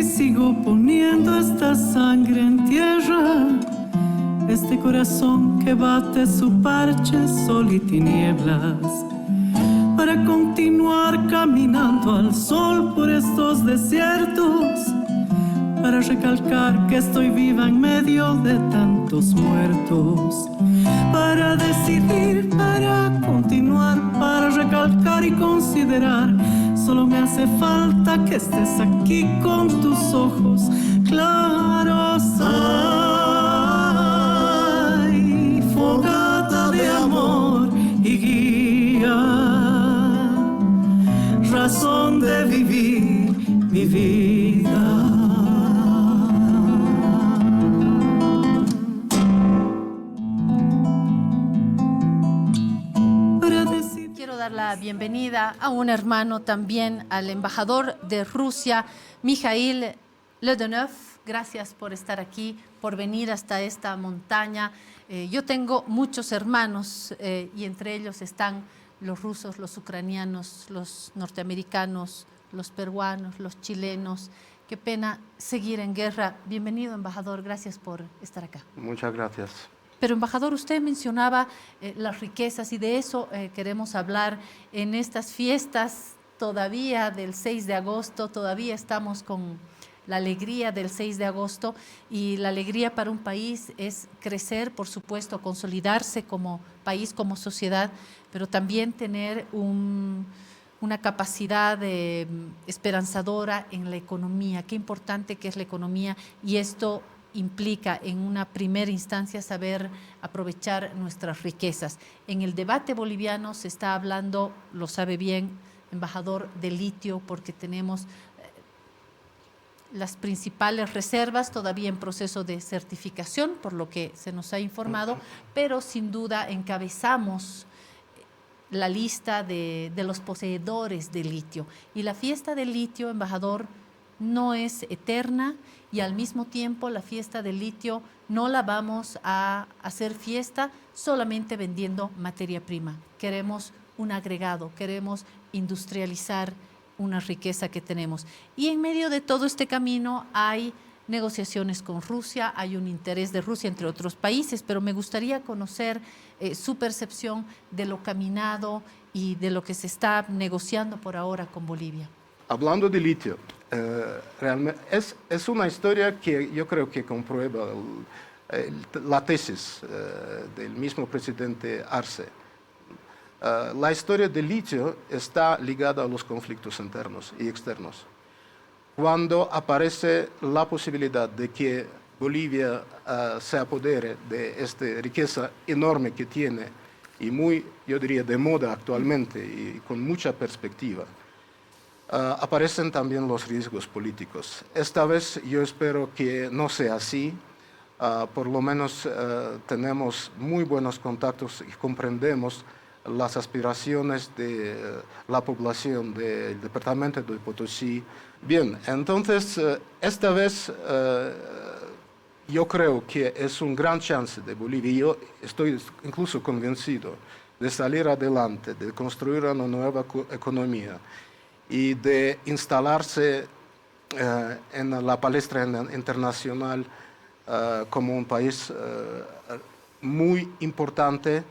sigo poniendo esta sangre en tierra, este corazón que bate su parche, sol y tinieblas, para continuar caminando al sol por estos desiertos, para recalcar que estoy viva en medio de tantos muertos, para decidir, para continuar, para recalcar y considerar. Solo me hace falta que estés aquí con tus ojos claros. Ay, fogata de amor y guía, razón de vivir mi vida. La bienvenida a un hermano también, al embajador de Rusia, Mikhail Ledenov. Gracias por estar aquí, por venir hasta esta montaña. Yo tengo muchos hermanos y entre ellos están los rusos, los ucranianos, los norteamericanos, los peruanos, los chilenos. Qué pena seguir en guerra. Bienvenido, embajador. Gracias por estar acá. Muchas gracias. Pero, embajador, usted mencionaba las riquezas y de eso queremos hablar en estas fiestas todavía del 6 de agosto. Todavía estamos con la alegría del 6 de agosto y la alegría para un país es crecer, por supuesto, consolidarse como país, como sociedad, pero también tener una capacidad esperanzadora en la economía. Qué importante que es la economía y esto implica en una primera instancia saber aprovechar nuestras riquezas. En el debate boliviano se está hablando, lo sabe bien, embajador, de litio, porque tenemos las principales reservas todavía en proceso de certificación, por lo que se nos ha informado, pero sin duda encabezamos la lista de los poseedores de litio. Y la fiesta del litio, embajador, no es eterna y al mismo tiempo la fiesta del litio no la vamos a hacer fiesta solamente vendiendo materia prima. Queremos un agregado, queremos industrializar una riqueza que tenemos. Y en medio de todo este camino hay negociaciones con Rusia, hay un interés de Rusia entre otros países, pero me gustaría conocer su percepción de lo caminado y de lo que se está negociando por ahora con Bolivia. Hablando de litio, realmente es una historia que yo creo que comprueba la tesis del mismo presidente Arce. La historia del litio está ligada a los conflictos internos y externos. Cuando aparece la posibilidad de que Bolivia se apodere de esta riqueza enorme que tiene y muy, yo diría, de moda actualmente y con mucha perspectiva, aparecen también los riesgos políticos. Esta vez yo espero que no sea así. Por lo menos tenemos muy buenos contactos y comprendemos las aspiraciones de la población del departamento de Potosí. Bien, entonces esta vez yo creo que es un gran chance de Bolivia. Yo estoy incluso convencido de salir adelante, de construir una nueva economía y de instalarse en la palestra internacional como un país muy importante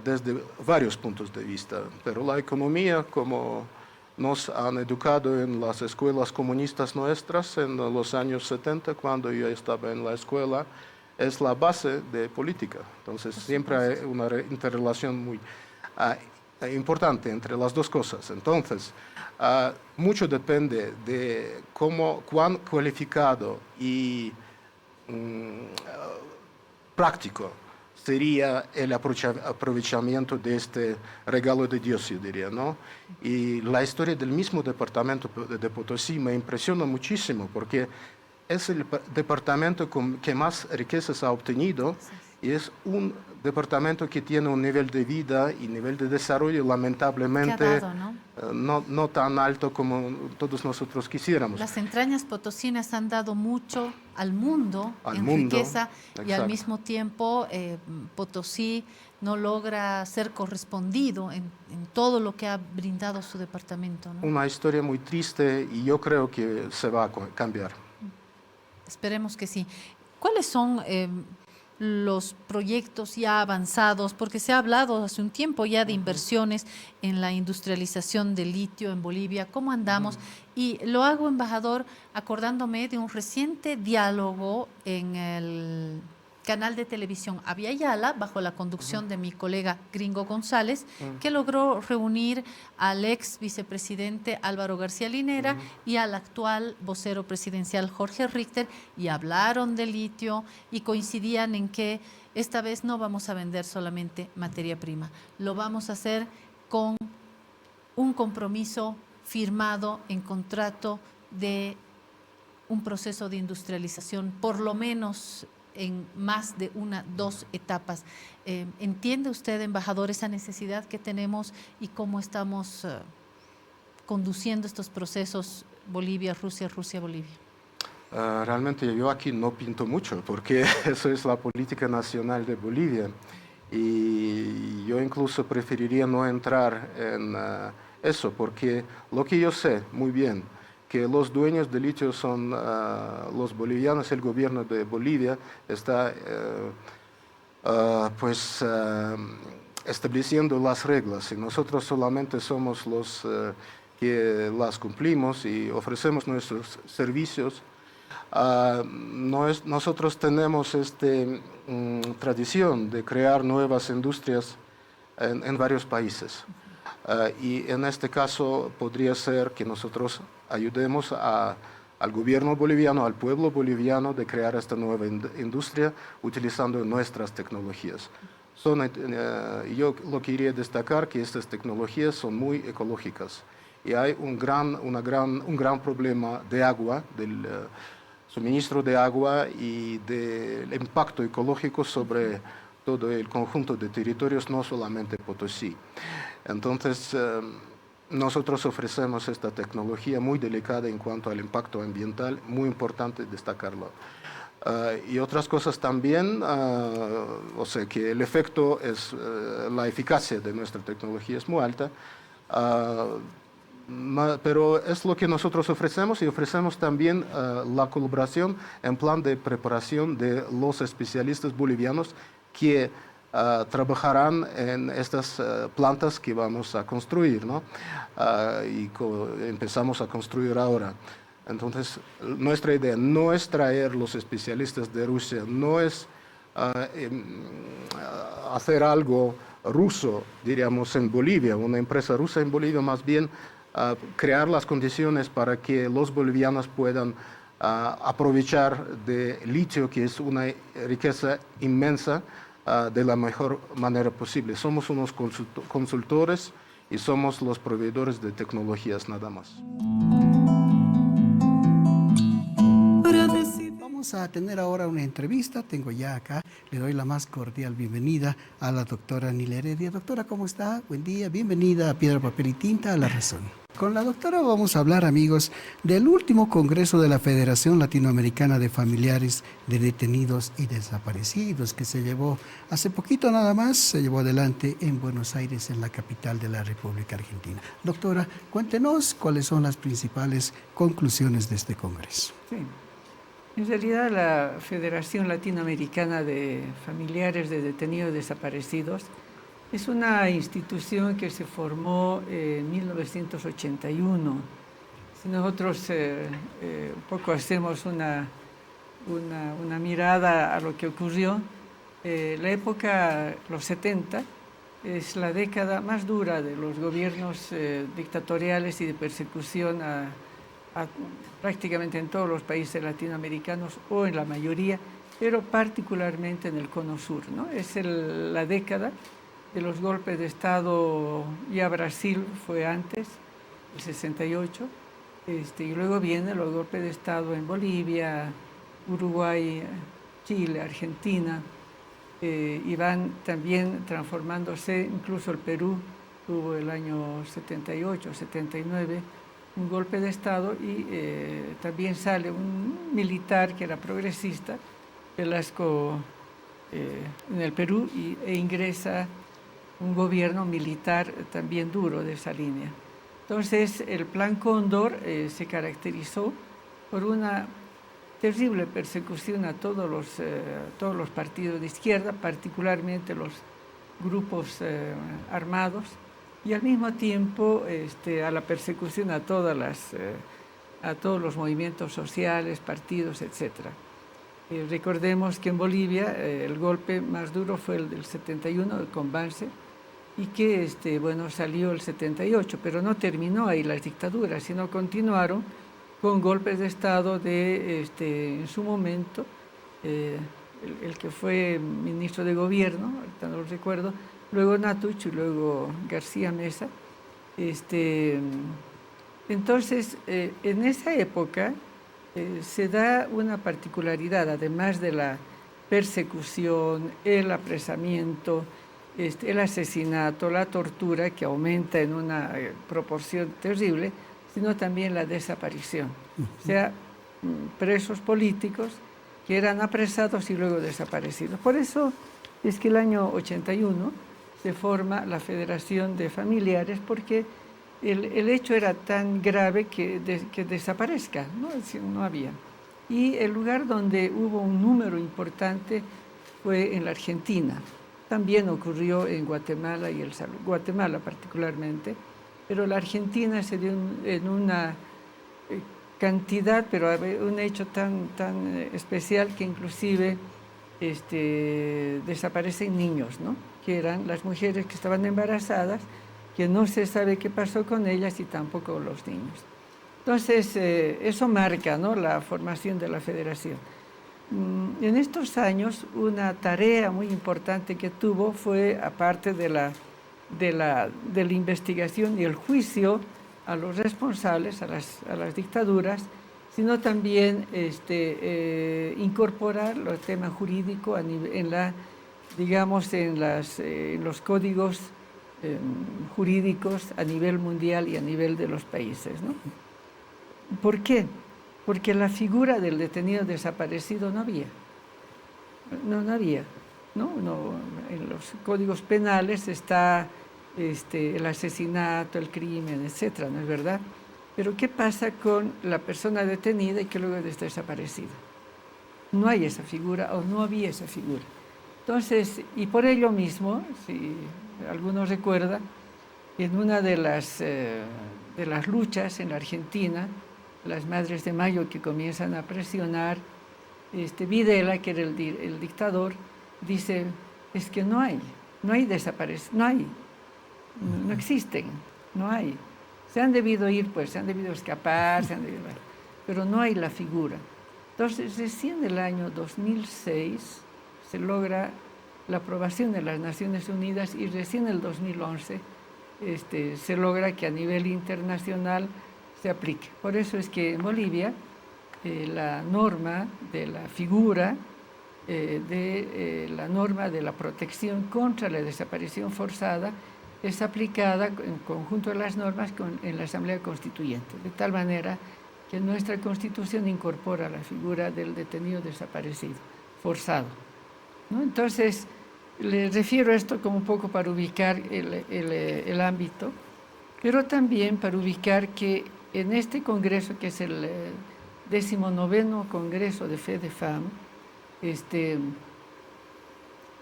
desde varios puntos de vista. Pero la economía, como nos han educado en las escuelas comunistas nuestras en los años 70, cuando yo estaba en la escuela, es la base de política. Entonces siempre hay una interrelación muy importante entre las dos cosas. Entonces, mucho depende de cuán cualificado y práctico sería el aprovechamiento de este regalo de Dios, yo diría, ¿no? Y la historia del mismo departamento de Potosí me impresiona muchísimo porque es el departamento que más riquezas ha obtenido y es un departamento que tiene un nivel de vida y nivel de desarrollo lamentablemente no tan alto como todos nosotros quisiéramos. Las entrañas potosinas han dado mucho al mundo en riqueza, y al mismo tiempo Potosí no logra ser correspondido en todo lo que ha brindado su departamento, ¿no? Una historia muy triste, y yo creo que se va a cambiar. Esperemos que sí. ¿Cuáles son los proyectos ya avanzados? Porque se ha hablado hace un tiempo ya de inversiones en la industrialización del litio en Bolivia. ¿Cómo andamos? Y lo hago, embajador, acordándome de un reciente diálogo en el canal de televisión Aviala, bajo la conducción de mi colega Gringo González, que logró reunir al ex vicepresidente Álvaro García Linera y al actual vocero presidencial Jorge Richter, y hablaron de litio y coincidían en que esta vez no vamos a vender solamente materia prima, lo vamos a hacer con un compromiso firmado en contrato de un proceso de industrialización, por lo menos en más de dos etapas. ¿Entiende usted, embajador, esa necesidad que tenemos y cómo estamos conduciendo estos procesos Bolivia-Rusia, Rusia-Bolivia? Realmente yo aquí no pinto mucho, porque eso es la política nacional de Bolivia, y yo incluso preferiría no entrar en eso, porque lo que yo sé muy bien, que los dueños de litio son los bolivianos. El gobierno de Bolivia está estableciendo las reglas, y nosotros solamente somos los que las cumplimos y ofrecemos nuestros servicios. Nosotros tenemos esta tradición de crear nuevas industrias en varios países. Y en este caso podría ser que nosotros ayudemos al gobierno boliviano, al pueblo boliviano, de crear esta nueva industria utilizando nuestras tecnologías. Yo lo quería destacar, que estas tecnologías son muy ecológicas, y hay un gran problema de agua, del suministro de agua y del impacto ecológico sobre todo el conjunto de territorios, no solamente Potosí. Entonces, nosotros ofrecemos esta tecnología muy delicada en cuanto al impacto ambiental, muy importante destacarlo. Y otras cosas también, o sea que el efecto es, la eficacia de nuestra tecnología es muy alta, pero es lo que nosotros ofrecemos, y ofrecemos también la colaboración en plan de preparación de los especialistas bolivianos que trabajarán en estas plantas que vamos a construir, ¿no? Y empezamos a construir ahora. Entonces, nuestra idea no es traer los especialistas de Rusia, no es hacer algo ruso, diríamos, en Bolivia, una empresa rusa en Bolivia, más bien crear las condiciones para que los bolivianos puedan aprovechar de litio, que es una riqueza inmensa, de la mejor manera posible. Somos unos consultores y somos los proveedores de tecnologías, nada más. Vamos a tener ahora una entrevista. Tengo ya acá, le doy la más cordial bienvenida a la doctora Nila Heredia. Doctora, ¿cómo está? Buen día, bienvenida a Piedra, Papel y Tinta, a La Razón. Con la doctora vamos a hablar, amigos, del último congreso de la Federación Latinoamericana de Familiares de Detenidos y Desaparecidos, que se llevó hace poquito nada más, se llevó adelante en Buenos Aires, en la capital de la República Argentina. Doctora, cuéntenos cuáles son las principales conclusiones de este congreso. Sí. En realidad, la Federación Latinoamericana de Familiares de Detenidos y Desaparecidos es una institución que se formó en 1981. Si nosotros un poco hacemos una mirada a lo que ocurrió, la época, los 70, es la década más dura de los gobiernos dictatoriales y de persecución prácticamente en todos los países latinoamericanos, o en la mayoría, pero particularmente en el Cono Sur, ¿no? Es la década de los golpes de Estado. Ya Brasil fue antes, el 68, y luego vienen los golpes de Estado en Bolivia, Uruguay, Chile, Argentina, y van también transformándose. Incluso el Perú tuvo el año 78, 79 un golpe de Estado y también sale un militar que era progresista, Velasco, en el Perú, e ingresa un gobierno militar también duro de esa línea. Entonces, el Plan Cóndor se caracterizó por una terrible persecución a todos los partidos de izquierda, particularmente los grupos armados, y al mismo tiempo a la persecución a todos los movimientos sociales, partidos, etc. Recordemos que en Bolivia el golpe más duro fue el del 71, el Convance, y que salió el 78, pero no terminó ahí las dictaduras, sino continuaron con golpes de Estado en su momento, el que fue ministro de gobierno, ahorita no lo recuerdo, luego Natuch y luego García Mesa. Entonces, en esa época se da una particularidad, además de la persecución, el apresamiento, el asesinato, la tortura, que aumenta en una proporción terrible, sino también la desaparición. O sea, presos políticos que eran apresados y luego desaparecidos. Por eso es que el año 81 se forma la Federación de Familiares, porque el hecho era tan grave que desaparezca, ¿no? Es decir, no había. Y el lugar donde hubo un número importante fue en la Argentina. También ocurrió en Guatemala y El Salvador, Guatemala particularmente, pero la Argentina se dio en una cantidad, pero un hecho tan especial que inclusive desaparecen niños, ¿no? Que eran las mujeres que estaban embarazadas, que no se sabe qué pasó con ellas y tampoco los niños. Entonces, eso marca, ¿no?, la formación de la federación. En estos años, una tarea muy importante que tuvo fue, aparte de la investigación y el juicio a los responsables, a las dictaduras, sino también incorporar el tema jurídico en los códigos jurídicos a nivel mundial y a nivel de los países, ¿no? ¿Por qué? Porque la figura del detenido desaparecido no había. No había, ¿no? En los códigos penales está el asesinato, el crimen, etcétera, ¿no es verdad? Pero ¿qué pasa con la persona detenida y que luego está desaparecida? No hay esa figura, o no había esa figura. Entonces, y por ello mismo, si alguno recuerda, en una de las luchas en la Argentina, las Madres de Mayo que comienzan a presionar, Videla, que era el dictador, dice, es que no hay desaparecidos, no existen, no hay. Se han debido ir, pues, se han debido escapar, pero no hay la figura. Entonces, recién en el año 2006 se logra la aprobación de las Naciones Unidas y recién en el 2011 se logra que a nivel internacional se aplique. Por eso es que en Bolivia la norma de la figura, la norma de la protección contra la desaparición forzada es aplicada en conjunto de las normas en la Asamblea Constituyente, de tal manera que nuestra Constitución incorpora la figura del detenido desaparecido, forzado, ¿no? Entonces, les refiero a esto como un poco para ubicar el ámbito, pero también para ubicar que en este congreso, que es el 19º Congreso de FEDEFAM,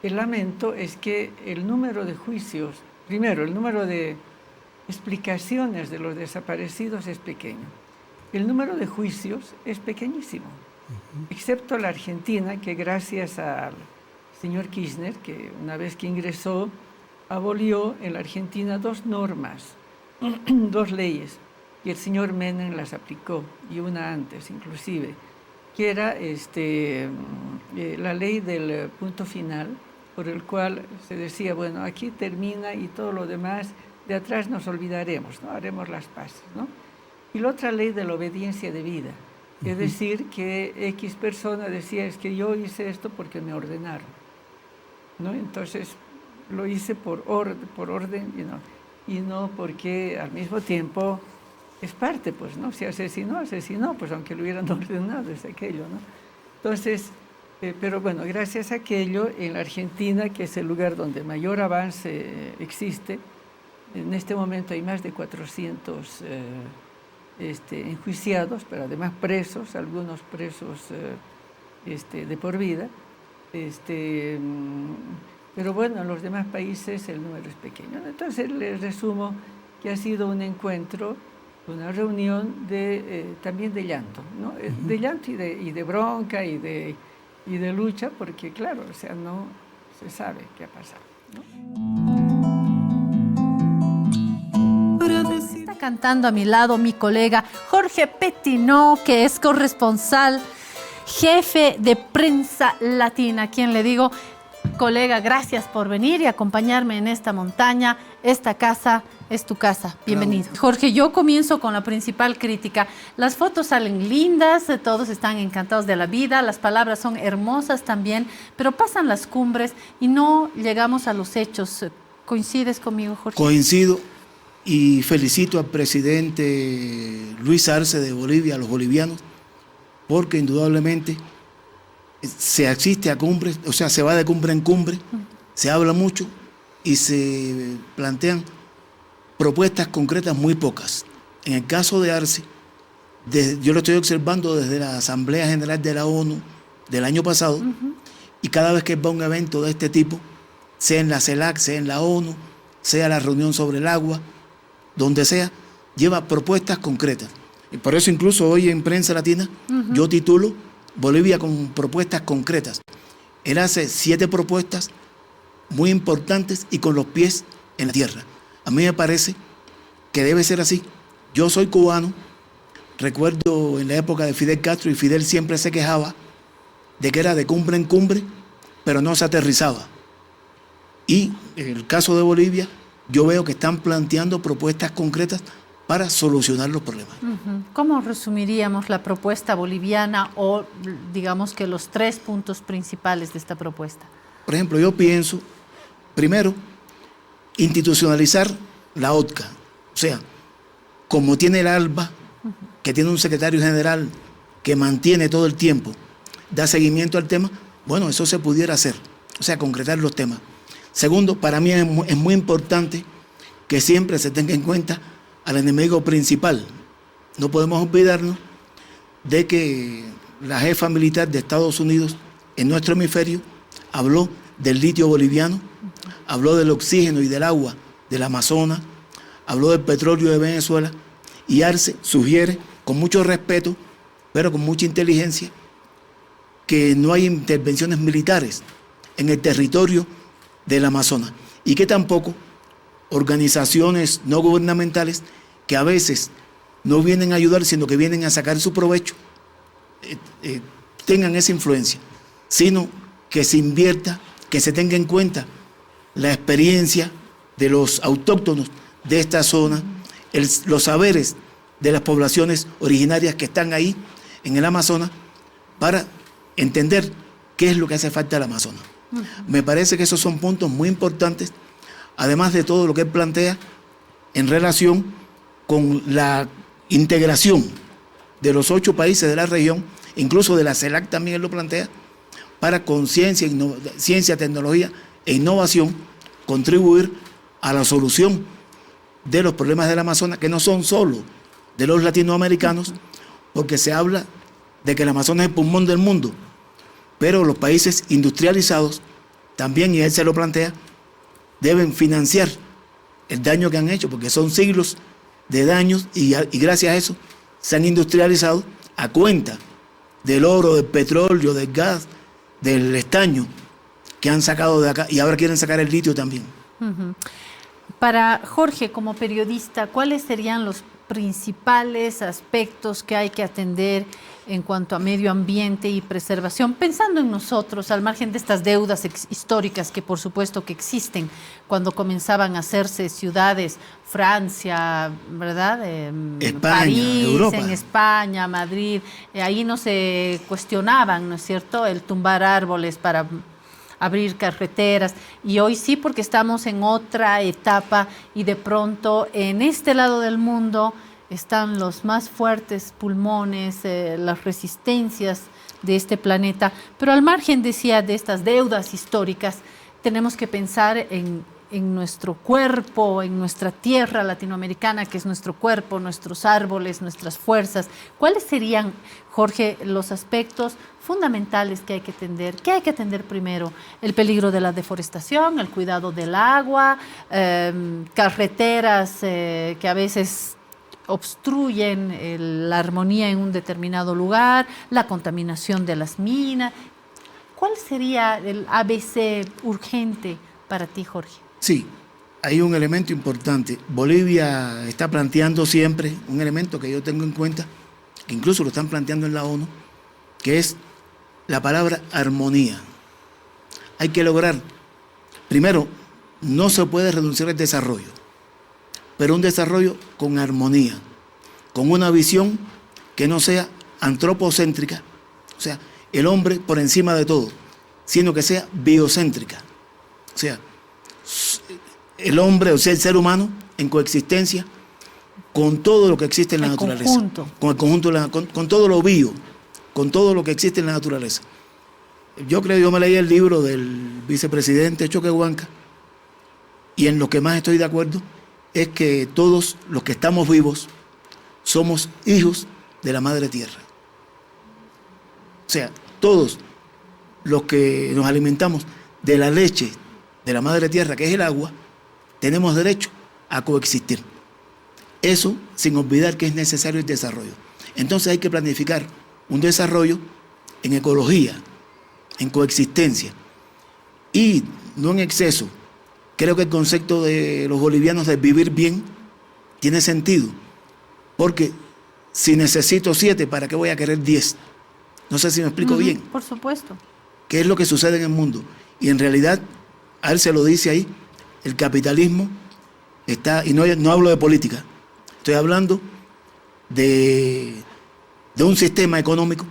el lamento es que el número de juicios, primero, el número de explicaciones de los desaparecidos es pequeño. El número de juicios es pequeñísimo, excepto la Argentina, que gracias al señor Kirchner, que una vez que ingresó, abolió en la Argentina 2 normas, 2 leyes, y el señor Menem las aplicó, y una antes inclusive, que era la ley del punto final, por el cual se decía, bueno, aquí termina y todo lo demás, de atrás nos olvidaremos, ¿no? Haremos las paces, ¿no? Y la otra ley de la obediencia debida, es decir, que X persona decía, es que yo hice esto porque me ordenaron. ¿no? Entonces lo hice por orden y no porque al mismo tiempo es parte, pues, ¿no? Si asesinó, pues aunque lo hubieran ordenado, es aquello, ¿no? Entonces, pero bueno, gracias a aquello, en la Argentina, que es el lugar donde mayor avance existe, en este momento hay más de 400 enjuiciados, pero además presos, algunos presos de por vida. Pero bueno, en los demás países el número es pequeño. Entonces les resumo que ha sido un encuentro, una reunión también de llanto, ¿no? De llanto y de bronca y de lucha, porque claro, o sea, no se sabe qué ha pasado, ¿no? Está cantando a mi lado mi colega Jorge Pettinó, que es corresponsal, jefe de Prensa Latina, a quien le digo, colega, gracias por venir y acompañarme en esta montaña. Esta casa es tu casa. Bienvenido. Bravo. Jorge, yo comienzo con la principal crítica. Las fotos salen lindas, todos están encantados de la vida, las palabras son hermosas también, pero pasan las cumbres y no llegamos a los hechos. ¿Coincides conmigo, Jorge? Coincido y felicito al presidente Luis Arce de Bolivia, a los bolivianos, porque indudablemente se asiste a cumbres, o sea, se va de cumbre en cumbre, se habla mucho y se plantean propuestas concretas muy pocas. En el caso de Arce, yo lo estoy observando desde la Asamblea General de la ONU del año pasado, y cada vez que va a un evento de este tipo, sea en la CELAC, sea en la ONU, sea la reunión sobre el agua, donde sea, lleva propuestas concretas. Y por eso incluso hoy en Prensa Latina yo titulo Bolivia con propuestas concretas. Él hace 7 propuestas muy importantes y con los pies en la tierra. A mí me parece que debe ser así. Yo soy cubano, recuerdo en la época de Fidel Castro, y Fidel siempre se quejaba de que era de cumbre en cumbre, pero no se aterrizaba. Y en el caso de Bolivia, yo veo que están planteando propuestas concretas para solucionar los problemas. ¿Cómo resumiríamos la propuesta boliviana o digamos que los 3 puntos principales de esta propuesta? Por ejemplo, yo pienso, primero, institucionalizar la OTCA. O sea, como tiene el ALBA, que tiene un secretario general que mantiene todo el tiempo, da seguimiento al tema, bueno, eso se pudiera hacer, o sea, concretar los temas. Segundo, para mí es muy importante que siempre se tenga en cuenta al enemigo principal. No podemos olvidarnos de que la jefa militar de Estados Unidos en nuestro hemisferio habló del litio boliviano, habló del oxígeno y del agua del Amazonas, habló del petróleo de Venezuela, y Arce sugiere, con mucho respeto, pero con mucha inteligencia, que no hay intervenciones militares en el territorio del Amazonas, y que tampoco organizaciones no gubernamentales que a veces no vienen a ayudar, sino que vienen a sacar su provecho, tengan esa influencia, sino que se invierta, que se tenga en cuenta la experiencia de los autóctonos de esta zona, los saberes de las poblaciones originarias que están ahí en el Amazonas, para entender qué es lo que hace falta al Amazonas. Me parece que esos son puntos muy importantes, además de todo lo que él plantea en relación con la integración de los 8 países de la región, incluso de la CELAC también él lo plantea, para con ciencia, tecnología e innovación contribuir a la solución de los problemas del Amazonas, que no son solo de los latinoamericanos, porque se habla de que el Amazonas es el pulmón del mundo, pero los países industrializados también, y él se lo plantea, deben financiar el daño que han hecho, porque son siglos de daños, y gracias a eso se han industrializado a cuenta del oro, del petróleo, del gas, del estaño que han sacado de acá, y ahora quieren sacar el litio también. Para Jorge, como periodista, ¿cuáles serían los principales aspectos que hay que atender en cuanto a medio ambiente y preservación, pensando en nosotros, al margen de estas deudas históricas que por supuesto que existen cuando comenzaban a hacerse ciudades, Francia, ¿verdad? España, París, Europa. en España, Madrid, ahí no se cuestionaban, ¿no es cierto?, el tumbar árboles para abrir carreteras. Y hoy sí, porque estamos en otra etapa y de pronto en este lado del mundo están los más fuertes pulmones, las resistencias de este planeta. Pero al margen, decía, de estas deudas históricas, tenemos que pensar en nuestro cuerpo, en nuestra tierra latinoamericana, que es nuestro cuerpo, nuestros árboles, nuestras fuerzas. ¿Cuáles serían, Jorge, los aspectos fundamentales que hay que atender? ¿Qué hay que atender primero? El peligro de la deforestación, el cuidado del agua, carreteras que a veces obstruyen la armonía en un determinado lugar, la contaminación de las minas. ¿Cuál sería el ABC urgente para ti, Jorge? Sí, hay un elemento importante. Bolivia está planteando siempre un elemento que yo tengo en cuenta, que incluso lo están planteando en la ONU, que es la palabra armonía. Hay que lograr, primero, no se puede reducir el desarrollo, pero un desarrollo con armonía, con una visión que no sea antropocéntrica, o sea, el hombre por encima de todo, sino que sea biocéntrica, o sea, el hombre, o sea, el ser humano en coexistencia con todo lo que existe en la naturaleza, conjunto. con el conjunto, con todo lo bio, con todo lo que existe en la naturaleza. Yo me leí el libro del vicepresidente Choquehuanca, y en lo que más estoy de acuerdo es que todos los que estamos vivos somos hijos de la madre tierra. O sea, todos los que nos alimentamos de la leche de la madre tierra, que es el agua, tenemos derecho a coexistir. Eso sin olvidar que es necesario el desarrollo. Entonces hay que planificar un desarrollo en ecología, en coexistencia y no en exceso. Creo que el concepto de los bolivianos de vivir bien tiene sentido, porque si necesito 7, ¿para qué voy a querer 10? No sé si me explico bien. Por supuesto. ¿Qué es lo que sucede en el mundo? Y en realidad, a él se lo dice ahí, el capitalismo está, y no hablo de política, estoy hablando de un sistema económico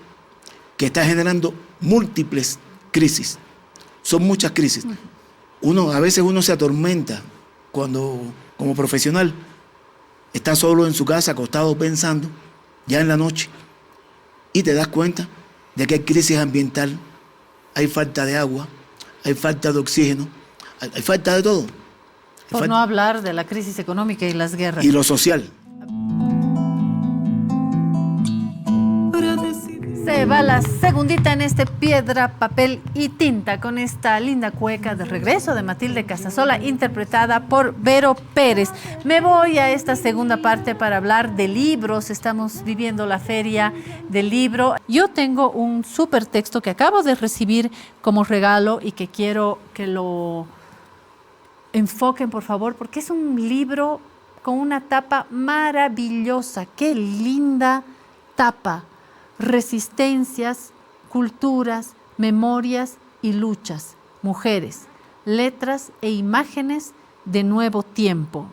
que está generando múltiples crisis. Son muchas crisis. A veces uno se atormenta cuando, como profesional, está solo en su casa, acostado pensando, ya en la noche, y te das cuenta de que hay crisis ambiental, hay falta de agua, hay falta de oxígeno, hay falta de todo. Por no hablar de la crisis económica y las guerras. Y lo social. Se va la segundita en este Piedra, Papel y Tinta con esta linda cueca de regreso de Matilde Casasola, interpretada por Vero Pérez. Me voy a esta segunda parte para hablar de libros. Estamos viviendo la feria del libro. Yo tengo un súper texto que acabo de recibir como regalo y que quiero que lo enfoquen, por favor, porque es un libro con una tapa maravillosa. ¡Qué linda tapa! Resistencias, culturas, memorias y luchas, mujeres, letras e imágenes de nuevo tiempo.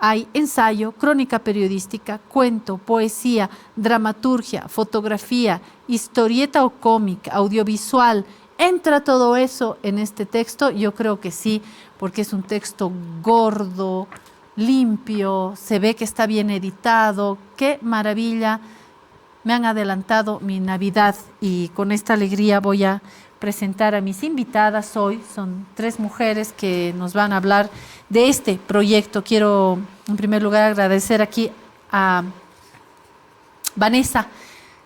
Hay ensayo, crónica periodística, cuento, poesía, dramaturgia, fotografía, historieta o cómic, audiovisual. ¿Entra todo eso en este texto? Yo creo que sí, porque es un texto gordo, limpio, se ve que está bien editado. ¡Qué maravilla! Me han adelantado mi Navidad y con esta alegría voy a presentar a mis invitadas hoy. Son 3 mujeres que nos van a hablar de este proyecto. Quiero, en primer lugar, agradecer aquí a Vanessa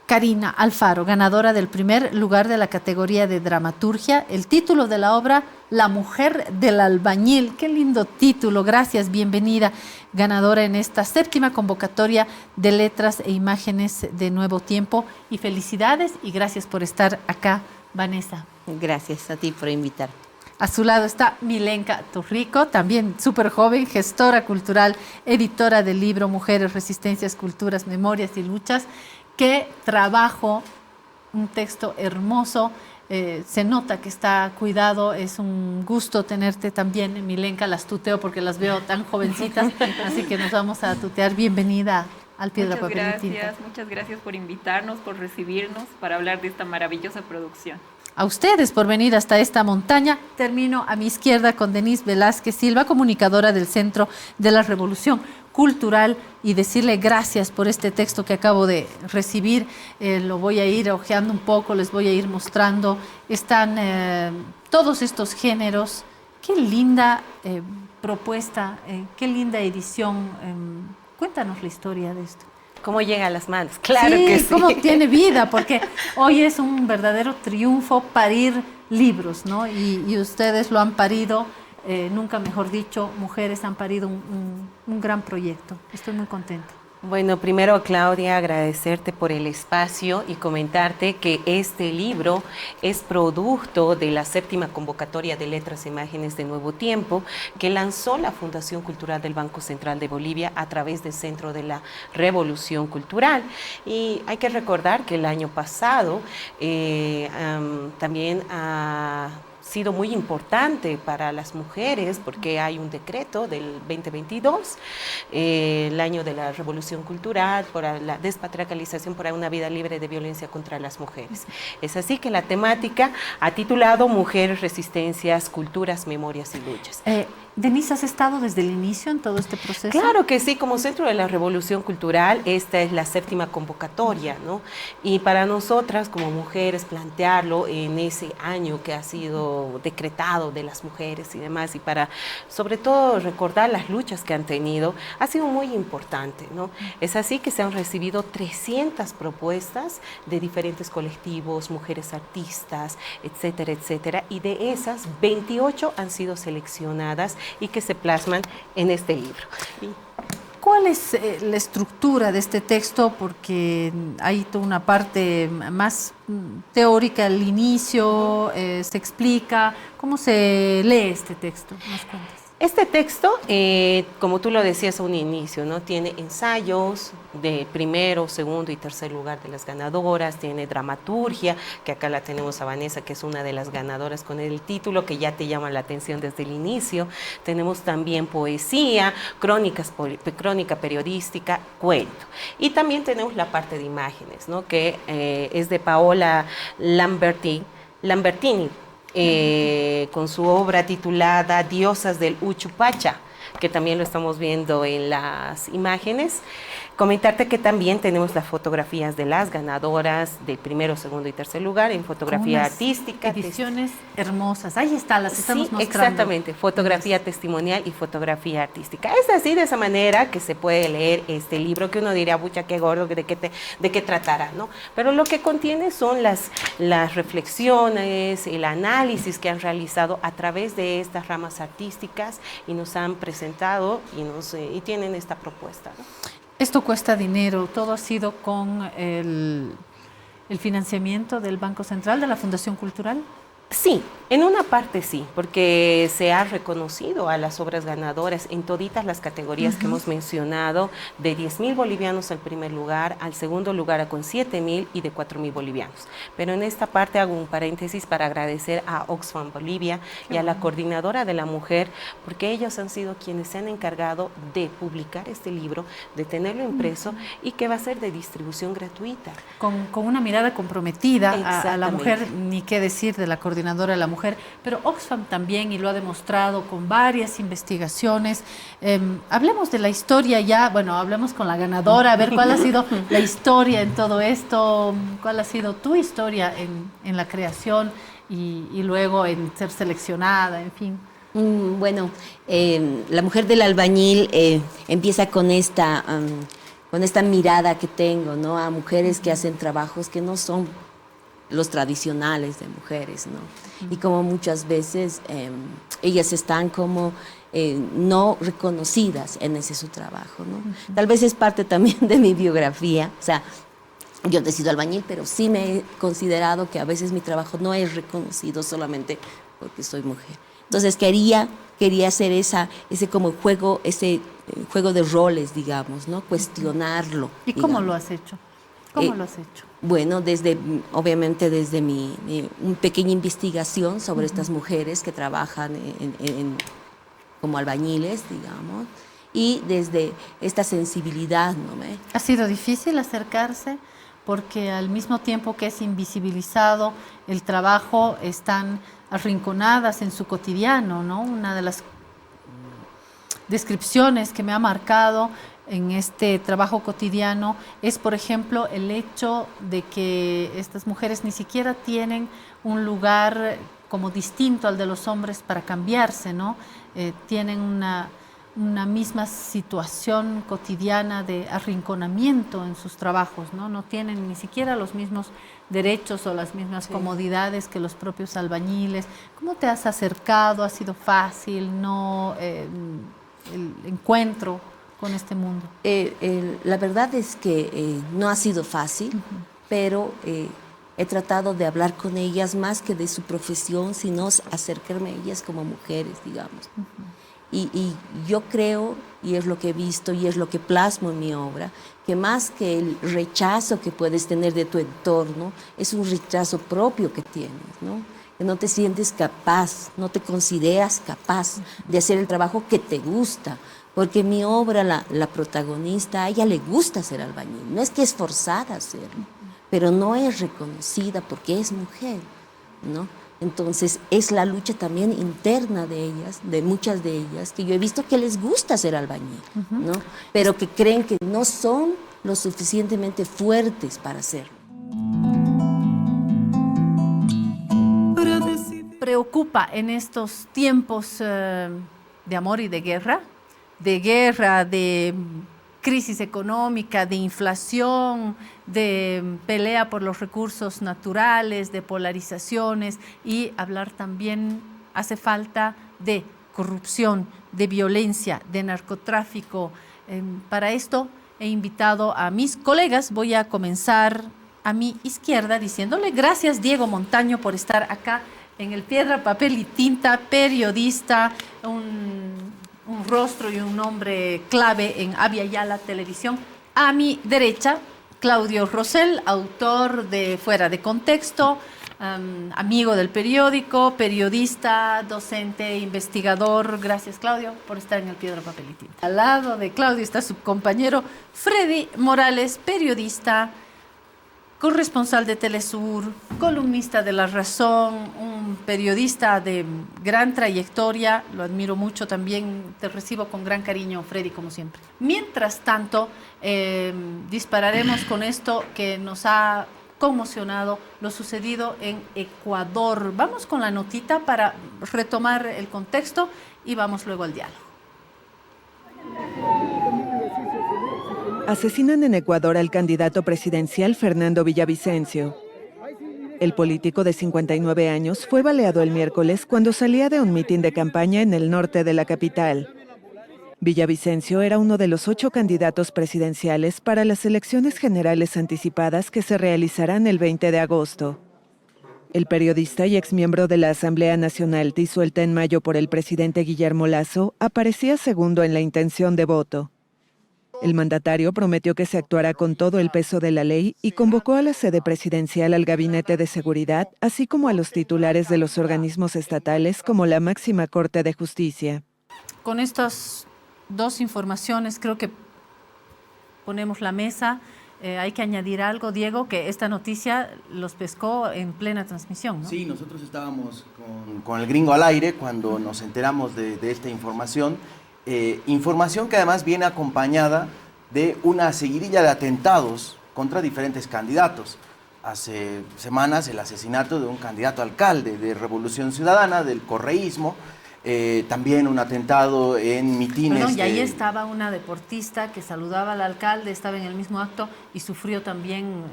Karina Alfaro, ganadora del primer lugar de la categoría de dramaturgia. El título de la obra, La mujer del albañil. Qué lindo título, gracias, bienvenida. Ganadora en esta 7ª convocatoria de letras e imágenes de Nuevo Tiempo. Y felicidades y gracias por estar acá, Vanessa. Gracias a ti por invitar. A su lado está Milenka Turrico, también súper joven, gestora cultural, editora del libro Mujeres, Resistencias, Culturas, Memorias y Luchas. Qué trabajo, un texto hermoso, se nota que está cuidado, es un gusto tenerte también, Milenka, las tuteo porque las veo tan jovencitas, así que nos vamos a tutear. Bienvenida al Piedra, Papel y Tinta. Muchas gracias por invitarnos, por recibirnos, para hablar de esta maravillosa producción. a ustedes por venir hasta esta montaña. Termino a mi izquierda con Denise Velázquez Silva, comunicadora del Centro de la Revolución Cultural, y decirle gracias por este texto que acabo de recibir. Lo voy a ir hojeando un poco, les voy a ir mostrando. Están todos estos géneros. Qué linda propuesta, qué linda edición. Cuéntanos la historia de esto. ¿Cómo llega a las manos? Claro sí, que sí. cómo tiene vida, porque hoy es un verdadero triunfo parir libros, ¿no? Y ustedes lo han parido, nunca mejor dicho, mujeres han parido un gran proyecto. Estoy muy contenta. Bueno, primero, Claudia, agradecerte por el espacio y comentarte que este libro es producto de la 7ª convocatoria de Letras e Imágenes de Nuevo Tiempo, que lanzó la Fundación Cultural del Banco Central de Bolivia a través del Centro de la Revolución Cultural. Y hay que recordar que el año pasado también sido muy importante para las mujeres porque hay un decreto del 2022, el año de la Revolución Cultural, por la despatriarcalización, por una vida libre de violencia contra las mujeres. Es así que la temática ha titulado Mujeres, Resistencias, Culturas, Memorias y Luchas. Denise, ¿has estado desde el inicio en todo este proceso? Claro que sí, como Centro de la Revolución Cultural, esta es la 7ª convocatoria, ¿no? Y para nosotras como mujeres plantearlo en ese año que ha sido decretado de las mujeres y demás, y para sobre todo recordar las luchas que han tenido, ha sido muy importante, ¿no? Es así que se han recibido 300 propuestas de diferentes colectivos, mujeres artistas, etcétera, etcétera, y de esas 28 han sido seleccionadas y que se plasman en este libro. ¿Cuál es la estructura de este texto? Porque hay toda una parte más teórica al inicio, se explica. ¿Cómo se lee este texto? ¿Nos cuentas? Este texto, como tú lo decías a un inicio, ¿no? Tiene ensayos de primero, segundo y tercer lugar de las ganadoras, tiene dramaturgia, que acá la tenemos a Vanessa, que es una de las ganadoras con el título que ya te llama la atención desde el inicio. Tenemos también poesía, crónica periodística, cuento. Y también tenemos la parte de imágenes, ¿no? Que es de Paola Lambertini, con su obra titulada Diosas del Uchupacha, que también lo estamos viendo en las imágenes. Comentarte que también tenemos las fotografías de las ganadoras del primero, segundo y tercer lugar en fotografía artística. Ediciones hermosas. Ahí está, las estamos mostrando. Exactamente, fotografía testimonial y fotografía artística. Es así, de esa manera que se puede leer este libro, que uno diría, pucha, qué gordo, de qué tratará, ¿no? Pero lo que contiene son las reflexiones, el análisis que han realizado a través de estas ramas artísticas y nos han presentado y tienen esta propuesta, ¿no? Esto cuesta dinero, todo ha sido con el financiamiento del Banco Central, de la Fundación Cultural. Sí, en una parte sí, porque se ha reconocido a las obras ganadoras en toditas las categorías que hemos mencionado, de 10.000 bolivianos al primer lugar, al segundo lugar con 7.000 y de 4.000 bolivianos. Pero en esta parte hago un paréntesis para agradecer a Oxfam Bolivia y a la coordinadora de la mujer, porque ellos han sido quienes se han encargado de publicar este libro, de tenerlo impreso y que va a ser de distribución gratuita. Con una mirada comprometida a la mujer, ni qué decir de la coordinadora de la mujer, pero Oxfam también, y lo ha demostrado con varias investigaciones. Hablemos de la historia ya, bueno, hablemos con la ganadora, a ver cuál ha sido la historia en todo esto, cuál ha sido tu historia en la creación y luego en ser seleccionada, en fin. Bueno, La mujer del albañil empieza con esta mirada que tengo, ¿no? A mujeres que hacen trabajos que no son los tradicionales de mujeres, ¿no? Y como muchas veces ellas están como no reconocidas en ese su trabajo, ¿no? Tal vez es parte también de mi biografía, o sea, yo he sido albañil, pero sí me he considerado que a veces mi trabajo no es reconocido solamente porque soy mujer. Entonces quería hacer ese como juego, ese juego de roles, digamos, ¿no? Cuestionarlo. ¿Y cómo lo has hecho? ¿Cómo lo has hecho? Bueno, obviamente desde mi pequeña investigación sobre estas mujeres que trabajan como albañiles, digamos, y desde esta sensibilidad, ¿no? ¿Ha sido difícil acercarse? porque al mismo tiempo que es invisibilizado el trabajo, están arrinconadas en su cotidiano, ¿no? Una de las descripciones que me ha marcado en este trabajo cotidiano es, por ejemplo, el hecho de que estas mujeres ni siquiera tienen un lugar como distinto al de los hombres para cambiarse, ¿no? Tienen una misma situación cotidiana de arrinconamiento en sus trabajos, ¿no? No tienen ni siquiera los mismos derechos o las mismas comodidades que los propios albañiles. ¿Cómo te has acercado? ¿Ha sido fácil, no, el encuentro con este mundo? La verdad es que no ha sido fácil, pero he tratado de hablar con ellas más que de su profesión, sino acercarme a ellas como mujeres, digamos. Y yo creo, y es lo que he visto y es lo que plasmo en mi obra, que más que el rechazo que puedes tener de tu entorno, es un rechazo propio que tienes, ¿no? Que no te sientes capaz, no te consideras capaz de hacer el trabajo que te gusta. Porque mi obra, la protagonista, a ella le gusta ser albañil, no es que es forzada a hacerlo, pero no es reconocida porque es mujer, ¿no? Entonces es la lucha también interna de ellas, de muchas de ellas, que yo he visto que les gusta ser albañil, ¿no? Pero que creen que no son lo suficientemente fuertes para hacerlo. ¿Preocupa en estos tiempos de amor y de guerra, de crisis económica, de inflación, de pelea por los recursos naturales, de polarizaciones, y hablar también hace falta de corrupción, de violencia, de narcotráfico? Para esto he invitado a mis colegas. Voy a comenzar a mi izquierda diciéndole gracias, Diego Montaño, por estar acá en el Piedra, Papel y Tinta, periodista, un rostro y un nombre clave en Avia Yala Televisión. A mi derecha, Claudio Rosell, autor de Fuera de Contexto, amigo del periódico, periodista, docente, investigador. Gracias, Claudio, por estar en el Piedra, Papel y Tinta. Al lado de Claudio está su compañero Freddy Morales, periodista, corresponsal de Telesur, columnista de La Razón, un periodista de gran trayectoria. Lo admiro mucho también, te recibo con gran cariño, Freddy, como siempre. Mientras tanto, dispararemos con esto que nos ha conmocionado, lo sucedido en Ecuador. Vamos con la notita para retomar el contexto y vamos luego al diálogo. Asesinan en Ecuador al candidato presidencial Fernando Villavicencio. El político de 59 años fue baleado el miércoles cuando salía de un mitin de campaña en el norte de la capital. Villavicencio era uno de los 8 candidatos presidenciales para las elecciones generales anticipadas que se realizarán el 20 de agosto. El periodista y exmiembro de la Asamblea Nacional disuelta en mayo por el presidente Guillermo Lasso aparecía segundo en la intención de voto. El mandatario prometió que se actuará con todo el peso de la ley y convocó a la sede presidencial al Gabinete de Seguridad, así como a los titulares de los organismos estatales como la Máxima Corte de Justicia. Con estas dos informaciones creo que ponemos la mesa. Hay que añadir algo, Diego, que esta noticia los pescó en plena transmisión, ¿no? Sí, nosotros estábamos con el Gringo al aire cuando nos enteramos de esta información. Información que además viene acompañada de una seguidilla de atentados contra diferentes candidatos. Hace semanas el asesinato de un candidato a alcalde de Revolución Ciudadana, del correísmo, también un atentado en mitines. Perdón, y ahí estaba una deportista que saludaba al alcalde, estaba en el mismo acto y sufrió también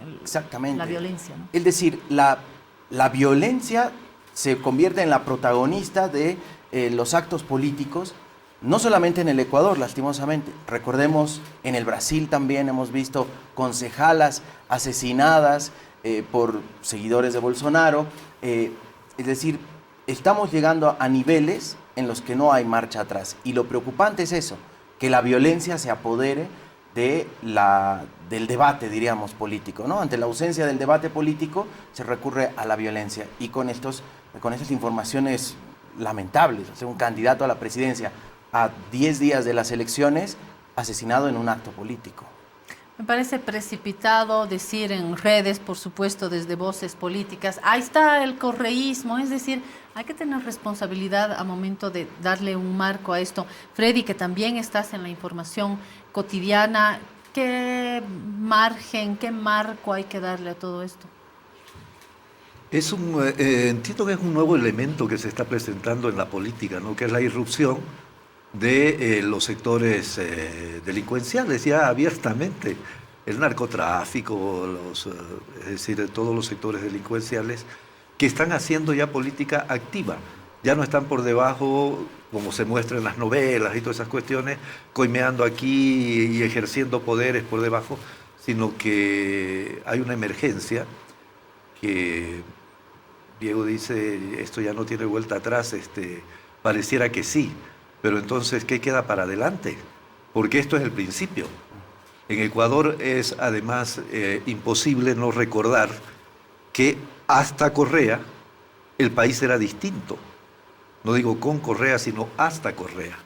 la violencia, ¿no? Es decir, la violencia se convierte en la protagonista de los actos políticos. No solamente en el Ecuador, lastimosamente. Recordemos, en el Brasil también hemos visto concejalas asesinadas por seguidores de Bolsonaro. Es decir, estamos llegando a niveles en los que no hay marcha atrás. Y lo preocupante es eso, que la violencia se apodere del debate, diríamos, político, ¿no? Ante la ausencia del debate político, se recurre a la violencia. Y con estas informaciones lamentables, o sea, un candidato a la presidencia a 10 días de las elecciones, asesinado en un acto político. Me parece precipitado decir en redes, por supuesto, desde voces políticas, ahí está el correísmo, es decir, hay que tener responsabilidad a momento de darle un marco a esto. Freddy, que también estás en la información cotidiana, ¿qué margen, qué marco hay que darle a todo esto? Entiendo que es un nuevo elemento que se está presentando en la política, ¿no? Que es la irrupción de los sectores delincuenciales, ya abiertamente, el narcotráfico, es decir, todos los sectores delincuenciales que están haciendo ya política activa. Ya no están por debajo, como se muestra en las novelas y todas esas cuestiones, coimeando aquí y ejerciendo poderes por debajo, sino que hay una emergencia que Diego dice, esto ya no tiene vuelta atrás, pareciera que sí. Pero entonces, ¿qué queda para adelante? Porque esto es el principio. En Ecuador es además imposible no recordar que hasta Correa el país era distinto. No digo con Correa, sino hasta Correa.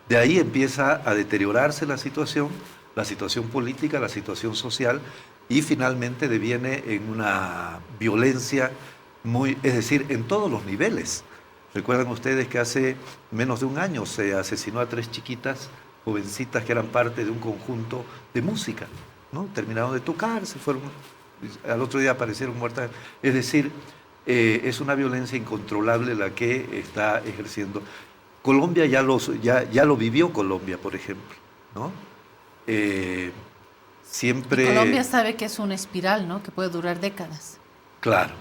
De ahí empieza a deteriorarse la situación política, la situación social, y finalmente deviene en una violencia es decir, en todos los niveles. Recuerdan ustedes que hace menos de un año se asesinó a 3 chiquitas, jovencitas que eran parte de un conjunto de música, ¿no? Terminaron de tocar, se fueron, al otro día aparecieron muertas. Es decir, es una violencia incontrolable la que está ejerciendo. Colombia ya lo vivió Colombia, por ejemplo, ¿no? Siempre... Y Colombia sabe que es una espiral, ¿no? Que puede durar décadas. Claro.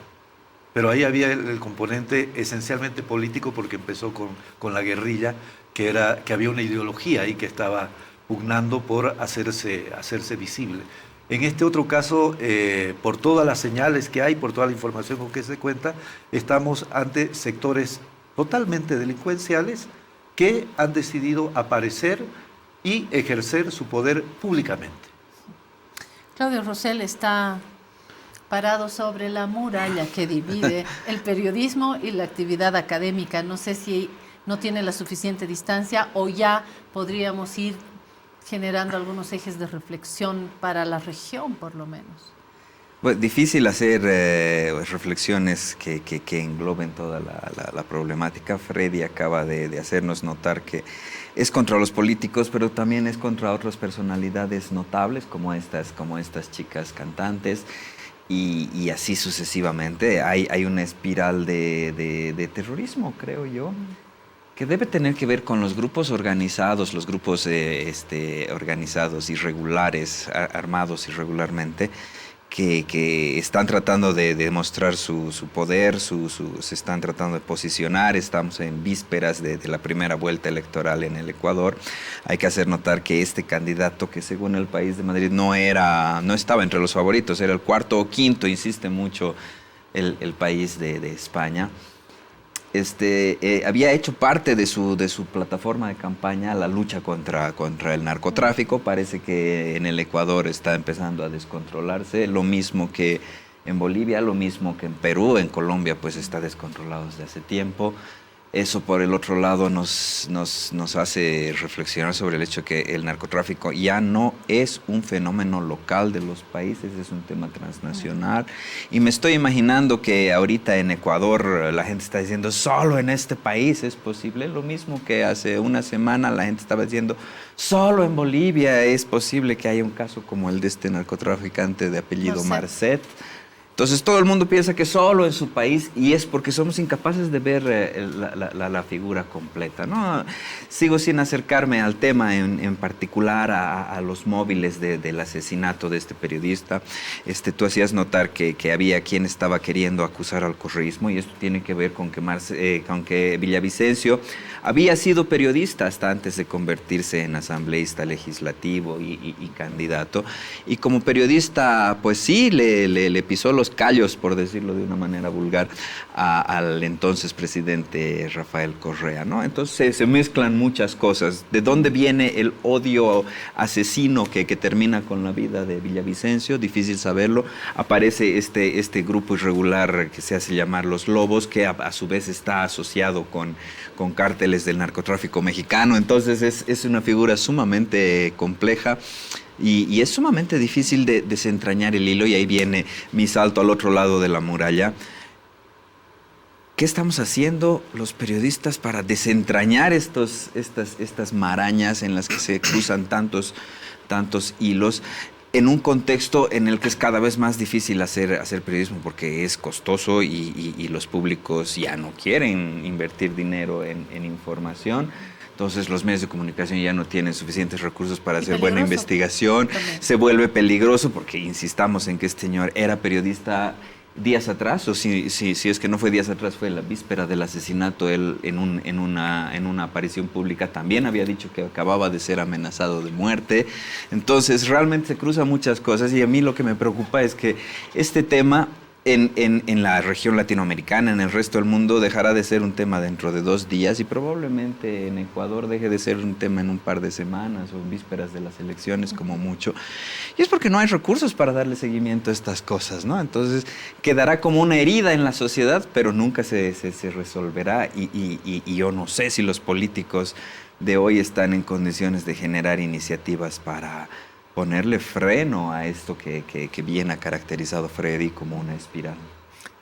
Pero ahí había el componente esencialmente político porque empezó con la guerrilla, que había una ideología ahí que estaba pugnando por hacerse visible. En este otro caso, por todas las señales que hay, por toda la información con que se cuenta, estamos ante sectores totalmente delincuenciales que han decidido aparecer y ejercer su poder públicamente. Claudio Rosell está parado sobre la muralla que divide el periodismo y la actividad académica. No sé si no tiene la suficiente distancia o ya podríamos ir generando algunos ejes de reflexión para la región, por lo menos. Pues difícil hacer reflexiones que engloben toda la problemática. Freddy acaba de hacernos notar que es contra los políticos, pero también es contra otras personalidades notables como estas chicas cantantes. Y así sucesivamente. Hay una espiral de terrorismo, creo yo, que debe tener que ver con los grupos organizados, organizados irregulares, armados irregularmente, que están tratando de demostrar su poder, se están tratando de posicionar. Estamos en vísperas de la primera vuelta electoral en el Ecuador. Hay que hacer notar que este candidato, que según el País de Madrid no estaba entre los favoritos, era el cuarto o quinto, insiste mucho el País de España, había hecho parte de su plataforma de campaña la lucha contra el narcotráfico. Parece que en el Ecuador está empezando a descontrolarse, lo mismo que en Bolivia, lo mismo que en Perú. En Colombia pues está descontrolado desde hace tiempo. Eso por el otro lado nos hace reflexionar sobre el hecho que el narcotráfico ya no es un fenómeno local de los países, es un tema transnacional. Y me estoy imaginando que ahorita en Ecuador la gente está diciendo solo en este país es posible, lo mismo que hace una semana la gente estaba diciendo solo en Bolivia es posible que haya un caso como el de este narcotraficante de apellido Marcet. Entonces todo el mundo piensa que solo en su país, y es porque somos incapaces de ver la figura completa, ¿no? Sigo sin acercarme al tema en particular a los móviles del asesinato de este periodista. Tú hacías notar que había quien estaba queriendo acusar al correísmo, y esto tiene que ver con que Villavicencio había sido periodista hasta antes de convertirse en asambleísta legislativo y candidato. Y como periodista, pues sí, le pisó los callos, por decirlo de una manera vulgar, al entonces presidente Rafael Correa, ¿no? Entonces se mezclan muchas cosas. ¿De dónde viene el odio asesino que termina con la vida de Villavicencio? Difícil saberlo. Aparece este grupo irregular que se hace llamar Los Lobos, que a su vez está asociado con cárteles del narcotráfico mexicano. Entonces es una figura sumamente compleja. Y es sumamente difícil de desentrañar el hilo, y ahí viene mi salto al otro lado de la muralla. ¿Qué estamos haciendo los periodistas para desentrañar estas marañas en las que se cruzan tantos hilos, en un contexto en el que es cada vez más difícil hacer periodismo porque es costoso y los públicos ya no quieren invertir dinero en información? Entonces los medios de comunicación ya no tienen suficientes recursos para hacer buena investigación. También. Se vuelve peligroso porque insistamos en que este señor era periodista días atrás, o si es que no fue días atrás, fue la víspera del asesinato. Él en una aparición pública también había dicho que acababa de ser amenazado de muerte. Entonces realmente se cruzan muchas cosas, y a mí lo que me preocupa es que este tema en la región latinoamericana, en el resto del mundo, dejará de ser un tema dentro de 2 días, y probablemente en Ecuador deje de ser un tema en un par de semanas o en vísperas de las elecciones como mucho. Y es porque no hay recursos para darle seguimiento a estas cosas, ¿no? Entonces quedará como una herida en la sociedad, pero nunca se resolverá, y yo no sé si los políticos de hoy están en condiciones de generar iniciativas para ponerle freno a esto que bien ha caracterizado Freddy como una espiral.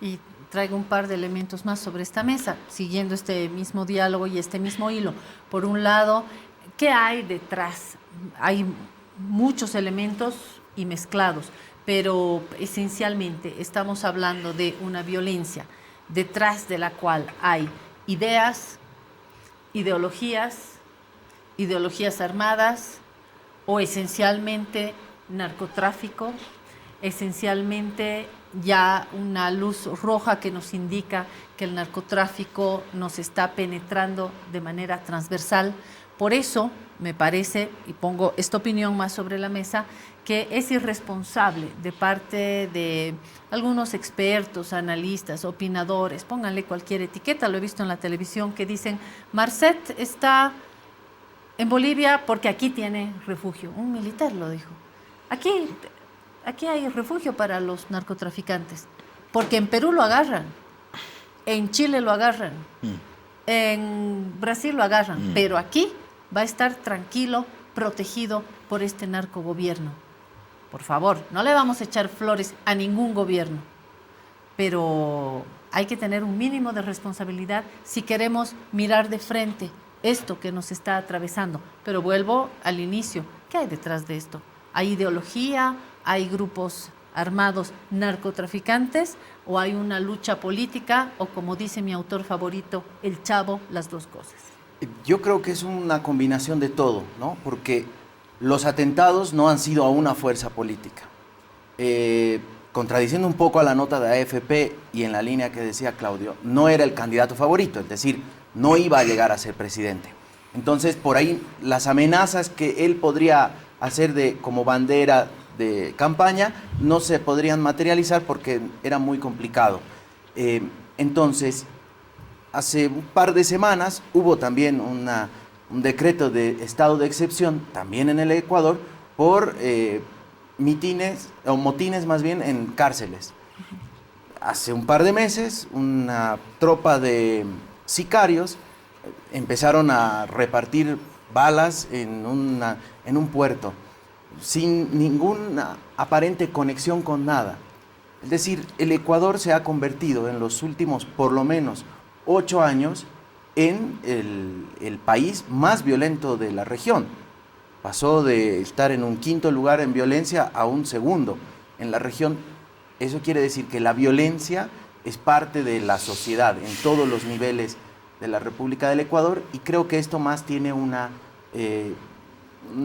Y traigo un par de elementos más sobre esta mesa, siguiendo este mismo diálogo y este mismo hilo. Por un lado, ¿qué hay detrás? Hay muchos elementos y mezclados, pero esencialmente estamos hablando de una violencia detrás de la cual hay ideas, ideologías armadas, o esencialmente narcotráfico, esencialmente ya una luz roja que nos indica que el narcotráfico nos está penetrando de manera transversal. Por eso me parece, y pongo esta opinión más sobre la mesa, que es irresponsable de parte de algunos expertos, analistas, opinadores, pónganle cualquier etiqueta, lo he visto en la televisión, que dicen: Marcet está en Bolivia porque aquí tiene refugio. Un militar lo dijo. Aquí hay refugio para los narcotraficantes, porque en Perú lo agarran, en Chile lo agarran, en Brasil lo agarran, pero aquí va a estar tranquilo, protegido por este narcogobierno. Por favor, no le vamos a echar flores a ningún gobierno, pero hay que tener un mínimo de responsabilidad si queremos mirar de frente esto que nos está atravesando. Pero vuelvo al inicio, ¿qué hay detrás de esto? ¿Hay ideología? ¿Hay grupos armados narcotraficantes? ¿O hay una lucha política? O, como dice mi autor favorito, el Chavo, las dos cosas. Yo creo que es una combinación de todo, ¿no? Porque los atentados no han sido a una fuerza política. Contradiciendo un poco a la nota de AFP y en la línea que decía Claudio, no era el candidato favorito, es decir, no iba a llegar a ser presidente. Entonces, por ahí, las amenazas que él podría hacer como bandera de campaña no se podrían materializar porque era muy complicado. Entonces, hace un par de semanas hubo también un decreto de estado de excepción, también en el Ecuador, por motines más bien en cárceles. Hace un par de meses, una tropa de sicarios empezaron a repartir balas en un puerto, sin ninguna aparente conexión con nada. Es decir, el Ecuador se ha convertido en los últimos, por lo menos, 8 años, en el país más violento de la región. Pasó de estar en un 5º lugar en violencia a un 2º en la región. Eso quiere decir que la violencia es parte de la sociedad en todos los niveles de la República del Ecuador, y creo que esto más tiene un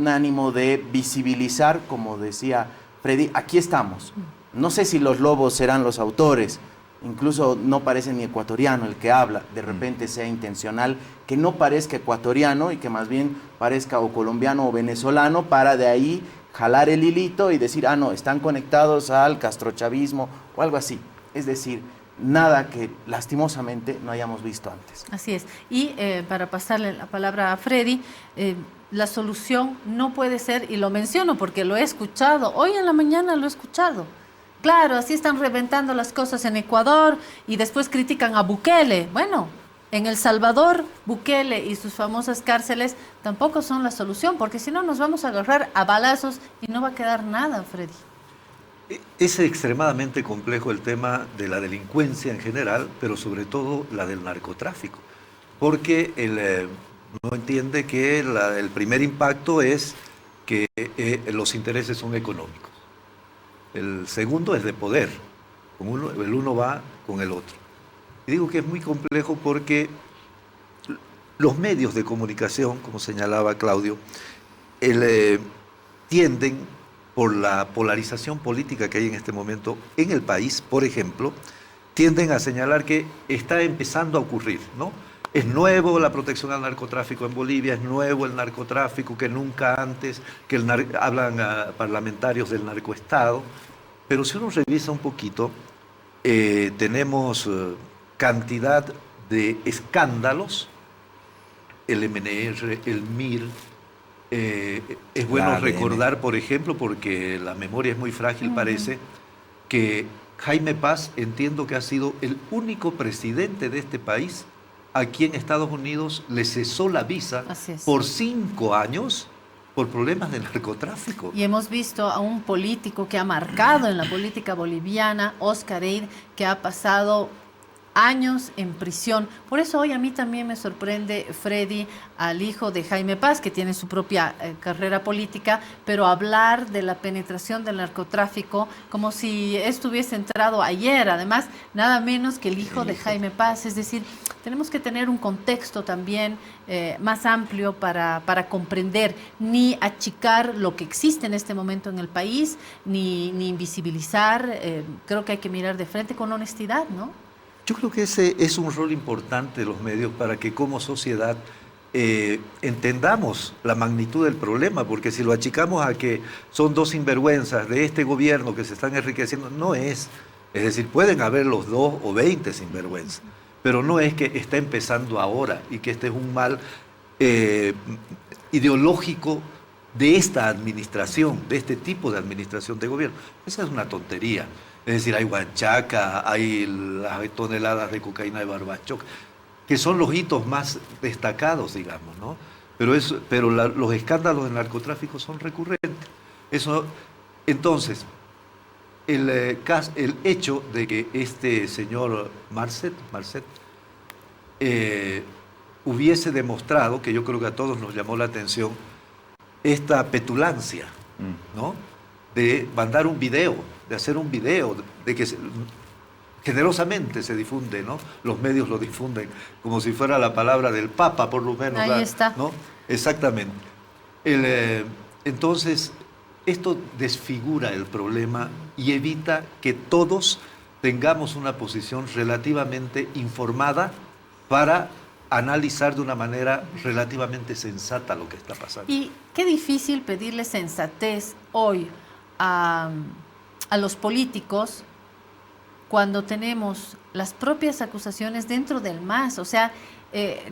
ánimo de visibilizar, como decía Freddy, aquí estamos. No sé si los lobos serán los autores, incluso no parece ni ecuatoriano el que habla, de repente sea intencional, que no parezca ecuatoriano y que más bien parezca o colombiano o venezolano, para de ahí jalar el hilito y decir, ah, no, están conectados al castrochavismo o algo así. Es decir, nada que lastimosamente no hayamos visto antes. Así es. Y para pasarle la palabra a Freddy, la solución no puede ser, y lo menciono porque lo he escuchado, hoy en la mañana lo he escuchado. Claro, así están reventando las cosas en Ecuador y después critican a Bukele. Bueno, en El Salvador, Bukele y sus famosas cárceles tampoco son la solución, porque si no nos vamos a agarrar a balazos y no va a quedar nada, Freddy. Es extremadamente complejo el tema de la delincuencia en general, pero sobre todo la del narcotráfico, porque no entiende que el primer impacto es que los intereses son económicos. El segundo es de poder, el uno va con el otro. Y digo que es muy complejo porque los medios de comunicación, como señalaba Claudio, tienden, por la polarización política que hay en este momento en el país, por ejemplo, tienden a señalar que está empezando a ocurrir, ¿no? Es nuevo la protección al narcotráfico en Bolivia, es nuevo el narcotráfico, que nunca antes, que hablan a parlamentarios del narcoestado, pero si uno revisa un poquito, tenemos cantidad de escándalos, el MNR, el MIR. Es bueno recordar, por ejemplo, porque la memoria es muy frágil, parece, que Jaime Paz, entiendo que ha sido el único presidente de este país a quien Estados Unidos le cesó la visa por 5 años por problemas de narcotráfico. Y hemos visto a un político que ha marcado en la política boliviana, Oscar Eid, que ha pasado años en prisión. Por eso hoy a mí también me sorprende, Freddy, al hijo de Jaime Paz, que tiene su propia carrera política, pero hablar de la penetración del narcotráfico como si esto hubiese entrado ayer, además, nada menos que el hijo de Jaime Paz. Es decir, tenemos que tener un contexto también más amplio para comprender, ni achicar lo que existe en este momento en el país, ni invisibilizar. Creo que hay que mirar de frente con honestidad, ¿no? Yo creo que ese es un rol importante de los medios para que como sociedad entendamos la magnitud del problema, porque si lo achicamos a que son 2 sinvergüenzas de este gobierno que se están enriqueciendo, no es. Es decir, pueden haber los 2 o 20 sinvergüenzas, pero no es que está empezando ahora y que este es un mal ideológico de esta administración, de este tipo de administración de gobierno. Esa es una tontería. Es decir, hay huanchaca, hay las toneladas de cocaína de Barbachoca, que son los hitos más destacados, digamos, ¿no? Pero los escándalos de narcotráfico son recurrentes. Entonces, el hecho de que este señor Marcet hubiese demostrado, que yo creo que a todos nos llamó la atención, esta petulancia, ¿no? De mandar un video, de hacer un video, de que generosamente se difunde, ¿no? Los medios lo difunden como si fuera la palabra del Papa, por lo menos. Ahí está. ¿No? Exactamente. Entonces, esto desfigura el problema y evita que todos tengamos una posición relativamente informada para analizar de una manera relativamente sensata lo que está pasando. Y qué difícil pedirle sensatez hoy a los políticos cuando tenemos las propias acusaciones dentro del MAS. O sea,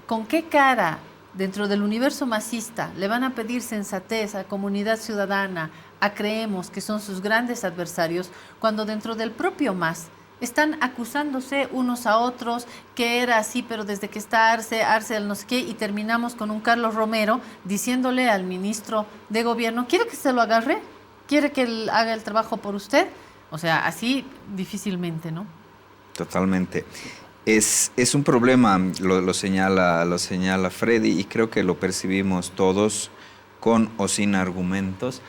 ¿con qué cara dentro del universo masista le van a pedir sensatez a Comunidad Ciudadana, a Creemos, que son sus grandes adversarios, cuando dentro del propio MAS están acusándose unos a otros, que era así, pero desde que está Arce el no sé qué, y terminamos con un Carlos Romero diciéndole al ministro de Gobierno, ¿quiere que se lo agarre? ¿Quiere que él haga el trabajo por usted? O sea, así difícilmente, ¿no? Totalmente. Es un problema, lo señala Freddy, y creo que lo percibimos todos con o sin argumentos.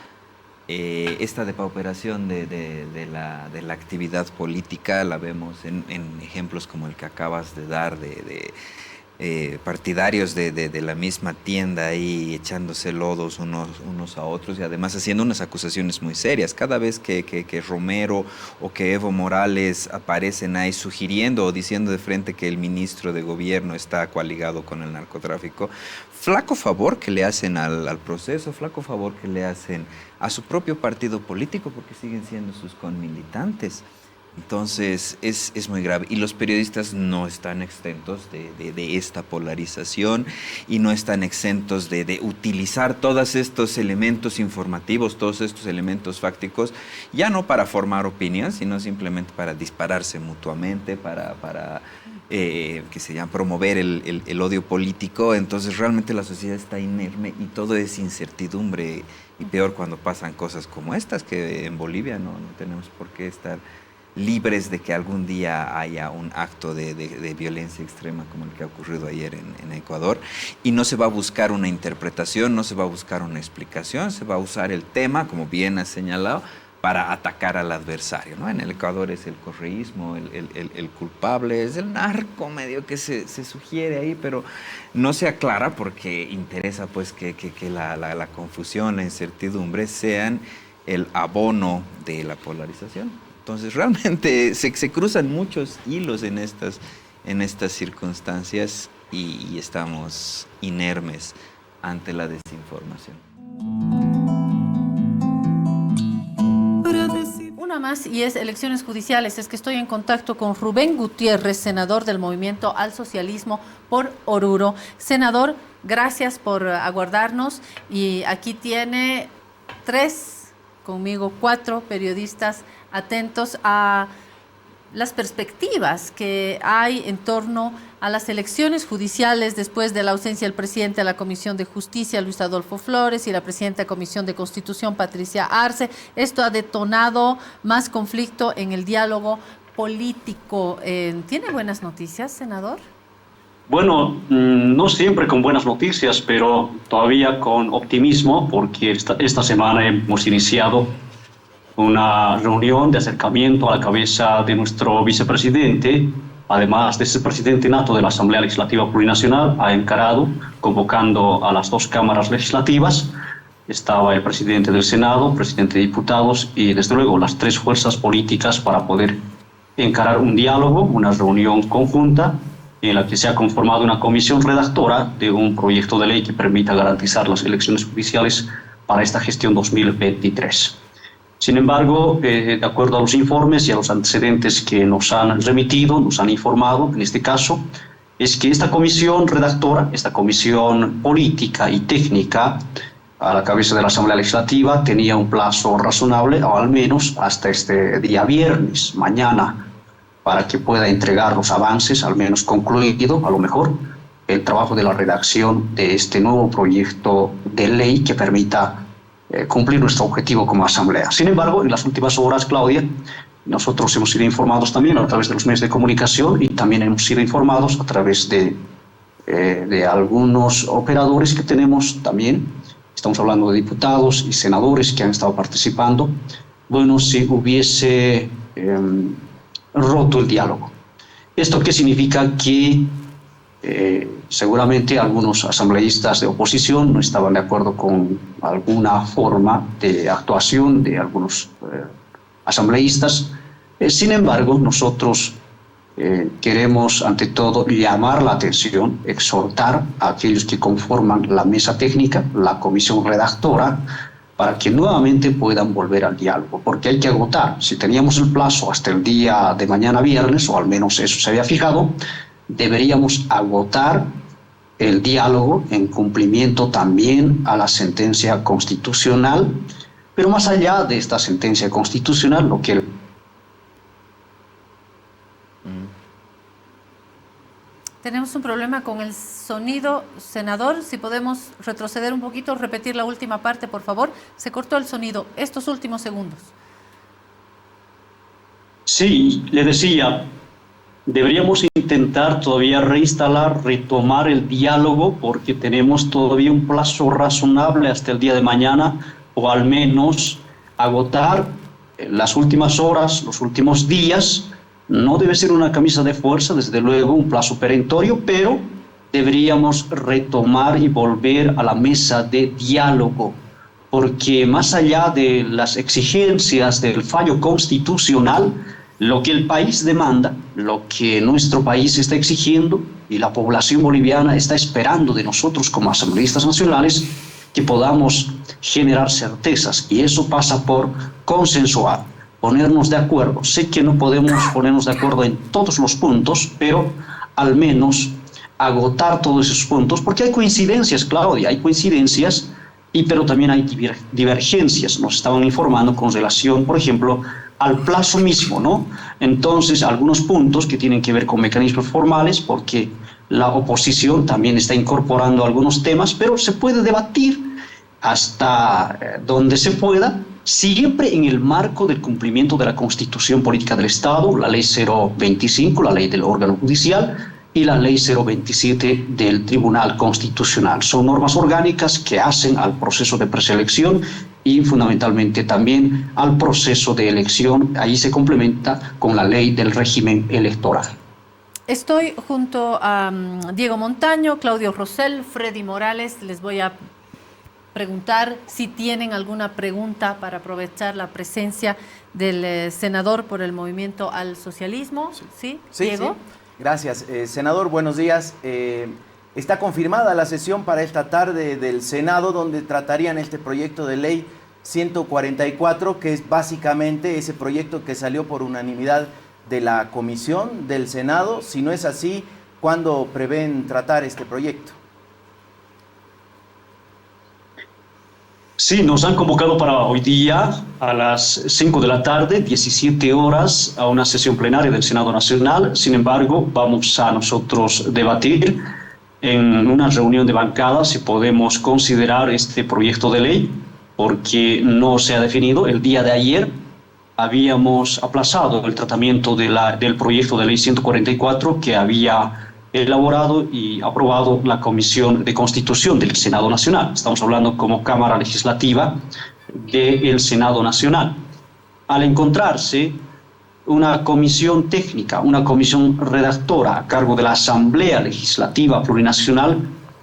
Esta depauperación de la actividad política la vemos en ejemplos como el que acabas de dar, de partidarios de la misma tienda ahí echándose lodos unos a otros, y además haciendo unas acusaciones muy serias. Cada vez que Romero o que Evo Morales aparecen ahí sugiriendo o diciendo de frente que el ministro de Gobierno está coaligado con el narcotráfico, flaco favor que le hacen al proceso, flaco favor que le hacen a su propio partido político, porque siguen siendo sus conmilitantes. Entonces es muy grave, y los periodistas no están exentos de esta polarización, y no están exentos de utilizar todos estos elementos informativos, todos estos elementos fácticos, ya no para formar opinión, sino simplemente para dispararse mutuamente, para que se llama promover el odio político. Entonces realmente la sociedad está inerme y todo es incertidumbre, y peor cuando pasan cosas como estas, que en Bolivia no tenemos por qué estar libres de que algún día haya un acto de violencia extrema como el que ha ocurrido ayer en Ecuador, y no se va a buscar una interpretación, no se va a buscar una explicación, se va a usar el tema, como bien has señalado, para atacar al adversario, ¿no? En el Ecuador es el correísmo, el culpable, es el narco medio que se sugiere ahí, pero no se aclara porque interesa pues que la confusión, la incertidumbre sean el abono de la polarización. Entonces realmente se cruzan muchos hilos en estas circunstancias y estamos inermes ante la desinformación. Una más, y es elecciones judiciales. Es que estoy en contacto con Rubén Gutiérrez, senador del Movimiento al Socialismo por Oruro. Senador, gracias por aguardarnos, y aquí tiene 4 periodistas atentos a las perspectivas que hay en torno a las elecciones judiciales después de la ausencia del presidente de la Comisión de Justicia, Luis Adolfo Flores, y la presidenta de Comisión de Constitución, Patricia Arce. Esto ha detonado más conflicto en el diálogo político. ¿Tiene buenas noticias, senador? Bueno, no siempre con buenas noticias, pero todavía con optimismo, porque esta semana hemos iniciado una reunión de acercamiento a la cabeza de nuestro vicepresidente. Además de ser presidente nato de la Asamblea Legislativa Plurinacional, ha encarado, convocando a las 2 cámaras legislativas. Estaba el presidente del Senado, presidente de diputados y, desde luego, las 3 fuerzas políticas para poder encarar un diálogo, una reunión conjunta en la que se ha conformado una comisión redactora de un proyecto de ley que permita garantizar las elecciones judiciales para esta gestión 2023. Sin embargo, de acuerdo a los informes y a los antecedentes que nos han remitido, nos han informado, en este caso, es que esta comisión redactora, esta comisión política y técnica, a la cabeza de la Asamblea Legislativa, tenía un plazo razonable, o al menos hasta este día viernes, mañana, para que pueda entregar los avances, al menos concluido, a lo mejor, el trabajo de la redacción de este nuevo proyecto de ley que permita cumplir nuestro objetivo como Asamblea. Sin embargo, en las últimas horas, Claudia, nosotros hemos sido informados también a través de los medios de comunicación, y también hemos sido informados a través de algunos operadores que tenemos también. Estamos hablando de diputados y senadores que han estado participando. Bueno, si hubiese roto el diálogo. ¿Esto qué significa? Que seguramente algunos asambleístas de oposición no estaban de acuerdo con alguna forma de actuación de algunos asambleístas. Sin embargo, nosotros queremos ante todo llamar la atención, exhortar a aquellos que conforman la mesa técnica, la comisión redactora, para que nuevamente puedan volver al diálogo, porque hay que agotar. Si teníamos el plazo hasta el día de mañana viernes, o al menos eso se había fijado, deberíamos agotar el diálogo en cumplimiento también a la sentencia constitucional, pero más allá de esta sentencia constitucional, lo que Tenemos un problema con el sonido, senador. Si podemos retroceder un poquito, repetir la última parte, por favor. Se cortó el sonido estos últimos segundos. Sí, le decía, deberíamos intentar todavía reinstalar, retomar el diálogo, porque tenemos todavía un plazo razonable hasta el día de mañana, o al menos agotar las últimas horas, los últimos días. No debe ser una camisa de fuerza, desde luego, un plazo perentorio, pero deberíamos retomar y volver a la mesa de diálogo, porque más allá de las exigencias del fallo constitucional, lo que el país demanda, lo que nuestro país está exigiendo y la población boliviana está esperando de nosotros como asambleístas nacionales, que podamos generar certezas, y eso pasa por consensuar, ponernos de acuerdo. Sé que no podemos ponernos de acuerdo en todos los puntos, pero al menos agotar todos esos puntos, porque hay coincidencias, Claudia, hay coincidencias, pero también hay divergencias. Nos estaban informando con relación, por ejemplo, al plazo mismo, ¿no? Entonces, algunos puntos que tienen que ver con mecanismos formales, porque la oposición también está incorporando algunos temas, pero se puede debatir hasta donde se pueda, siempre en el marco del cumplimiento de la Constitución Política del Estado, la Ley 025, la Ley del órgano judicial, y la Ley 027 del Tribunal Constitucional. Son normas orgánicas que hacen al proceso de preselección y fundamentalmente también al proceso de elección. Ahí se complementa con la Ley del régimen electoral. Estoy junto a Diego Montaño, Claudio Rosell, Freddy Morales. Les voy a preguntar si tienen alguna pregunta para aprovechar la presencia del senador por el Movimiento al Socialismo. ¿Sí? Diego. Sí. Gracias. Senador, buenos días. Está confirmada la sesión para esta tarde del Senado, donde tratarían este proyecto de ley 144, que es básicamente ese proyecto que salió por unanimidad de la Comisión del Senado. Si no es así, ¿cuándo prevén tratar este proyecto? Sí, nos han convocado para hoy día a las 5 de la tarde, 17 horas, a una sesión plenaria del Senado Nacional. Sin embargo, vamos a nosotros debatir en una reunión de bancada si podemos considerar este proyecto de ley, porque no se ha definido. El día de ayer habíamos aplazado el tratamiento del proyecto de ley 144 que había elaborado y aprobado la Comisión de Constitución del Senado Nacional. Estamos hablando como Cámara Legislativa del Senado Nacional. Al encontrarse una comisión técnica, una comisión redactora a cargo de la Asamblea Legislativa Plurinacional,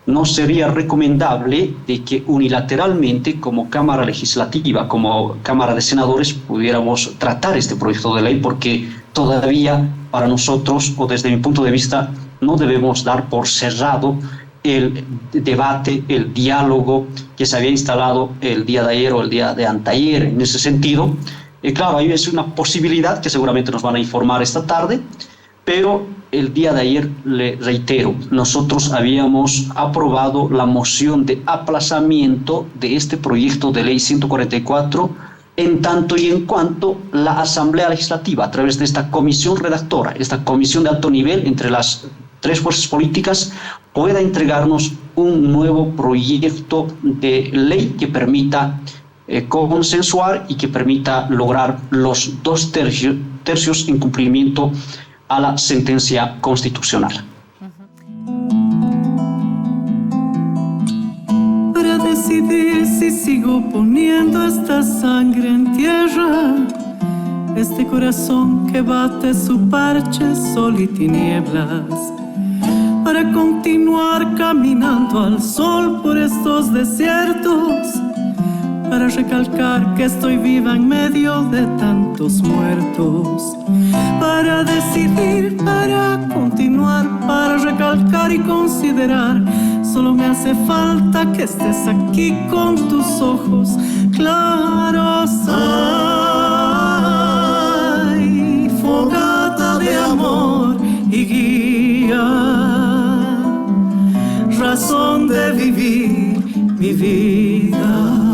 no sería recomendable de que unilateralmente como Cámara Legislativa, como Cámara de Senadores, pudiéramos tratar este proyecto de ley, porque todavía para nosotros, o desde mi punto de vista, no debemos dar por cerrado el debate, el diálogo que se había instalado el día de ayer o el día de anteayer. En ese sentido, claro, ahí es una posibilidad que seguramente nos van a informar esta tarde, pero el día de ayer, le reitero, nosotros habíamos aprobado la moción de aplazamiento de este proyecto de ley 144 en tanto y en cuanto la Asamblea Legislativa, a través de esta comisión redactora, esta comisión de alto nivel entre las tres fuerzas políticas, pueda entregarnos un nuevo proyecto de ley que permita consensuar y que permita lograr los 2 tercios en cumplimiento a la sentencia constitucional. Para decidir si sigo poniendo esta sangre en tierra, este corazón que bate su parche, sol y tinieblas, para continuar caminando al sol por estos desiertos, para recalcar que estoy viva en medio de tantos muertos, para decidir, para continuar, para recalcar y considerar. Solo me hace falta que estés aquí con tus ojos claros. Ay, fogata de amor y guía, razón de vivir mi vida.